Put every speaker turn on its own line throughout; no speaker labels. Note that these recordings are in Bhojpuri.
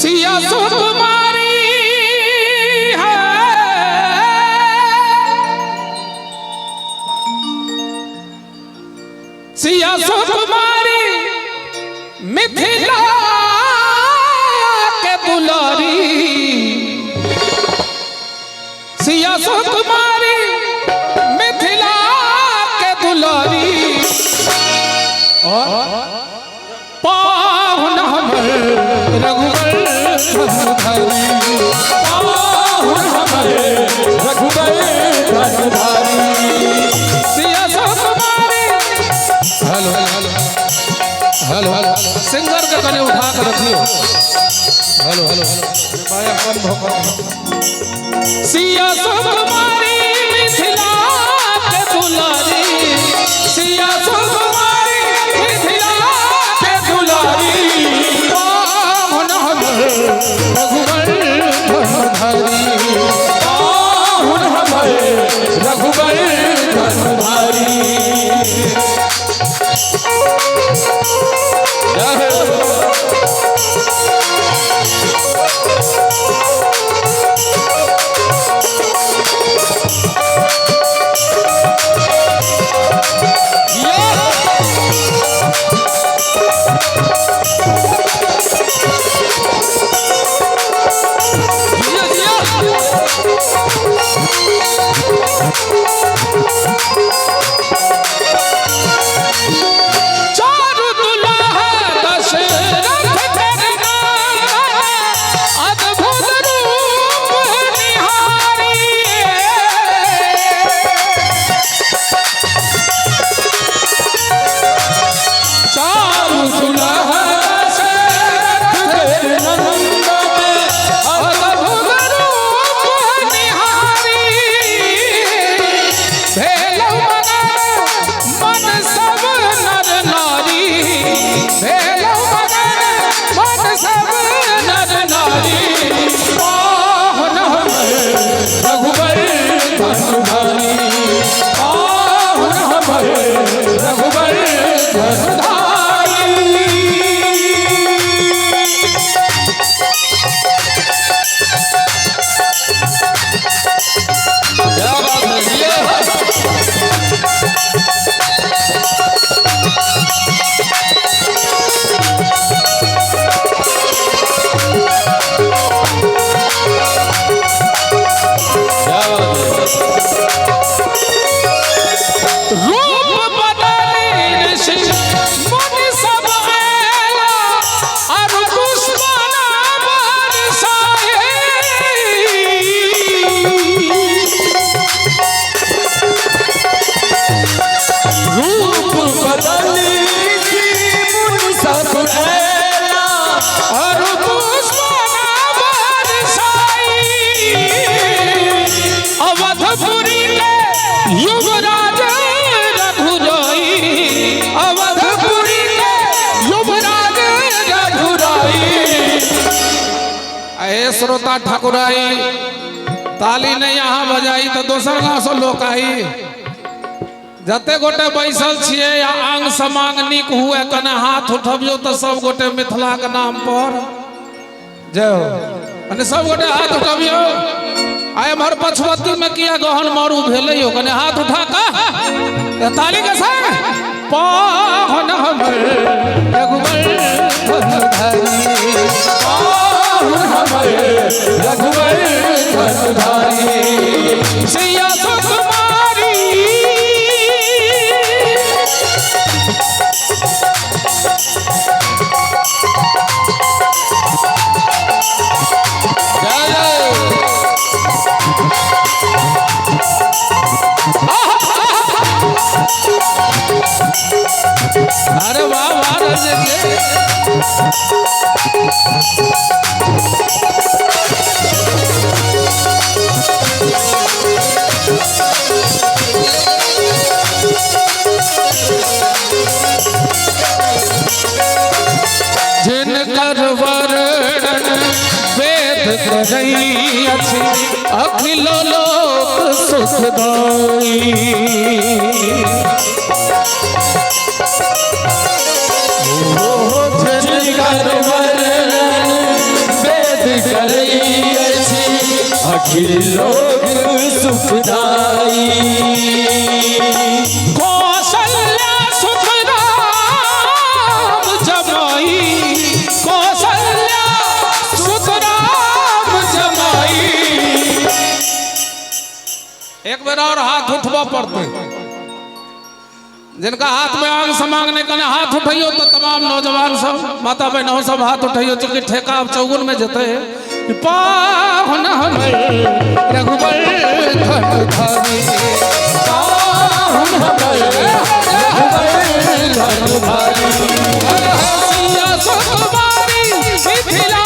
सिया सुकुमारी है सिया सुकुमारी मिथिला के दुलारी सिया सुकुमारी मिथिला के दुलारी और पाहुन हमर रघुवर धनुधारी पाहुन हमर रघुवर धनुधारी सिया सुकुमारी। Hello hello hello hello singer के कने उठा कर रखियो। हेलो हेलो माया मन भोकर सिया सुकुमारी मिथिला के दुलारी सिया सुकुमारी मिथिला के दुलारी पाहुन हमर रघुवर धनुधारी पाहुन हमर रघुवर धनुधारी। श्रोता ठाकुराई ताली नहीं यहाँ बजाई तो दोसर गाँव से लोक आई जते गोटे बैसल छिए या आंग समांग निक हुए कने हाथ उठबियो तो सब गोटे मिथिला के नाम पर जय हो कने सब गोटे हाथ उठबियो। आए हमर पछवती में किया गहन मारू भेले हो कने हाथ उठा का ताली के संग पाहुन हमर रघुवर धनुधारी पाहुन हमर रघुवर धनुधारी सिया सुकुमारी अरे वाह वाह करई अछि अखिल लोक सुखदाई
जिनकर वर्णन वेद करई अछि अखिल लोक सुखदाई
कौशल्या सुख राम जमाई कौशल्या सुख राम जमाई एक बार और हाथ उठवा पड़ते जिनका हाथ में आंग समांग नहीं करने हाथ उठाइयो तो तमाम नौजवान सब माता बहनों सब हाथ उठाइयो चूंकि ठेका अब चौगुन में जते पाहुन हमर रघुबर धन धारी पाहुन हमर रघुबर धन धारी सिया सुकुमारी मिथिला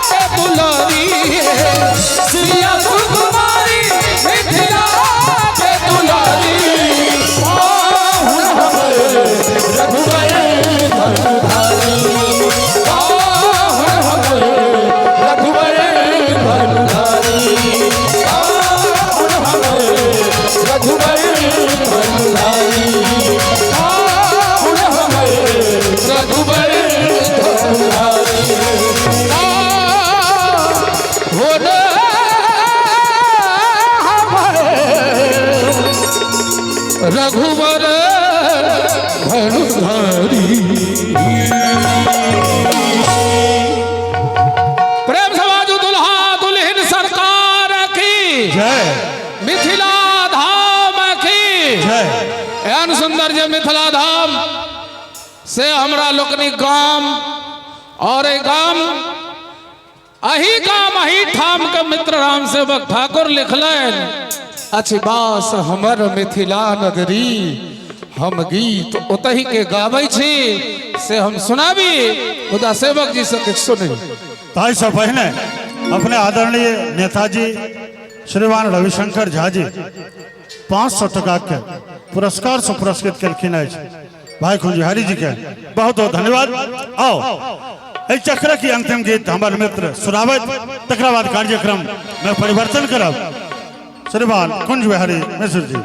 के दुलारी सिया सुकुमारी मिथिला के दुलारी रघुवर धनुधारी प्रेम समाज दुल्हा दुल्हन सरकार की
जय
मिथिला धाम की
जय
एहन सुंदर जे मिथिला धाम से हमरा लोकनी गाम और गाम अही गाम अही ठाम के मित्र राम सेवक ठाकुर लिखलन अच्छी बास हमर मिथिला नगरी हम गीत उतही के गाबै छी से हम सुनाबी खुदा सेवक जी से कुछ सुनी
ताई से पहले अपने आदरणीय नेताजी श्रीमान रविशंकर झा जी 500 टका के पुरस्कार से पुरस्कृत कलखिन भाई खुंजिहारी जी के बहुत बहुत धन्यवाद। आओ चक्र की अंतिम गीत हमारे मित्र सुनावत तकरा बाद कार्यक्रम में परिवर्तन करब श्रीमान कुंज बिहारी मिश्र जी।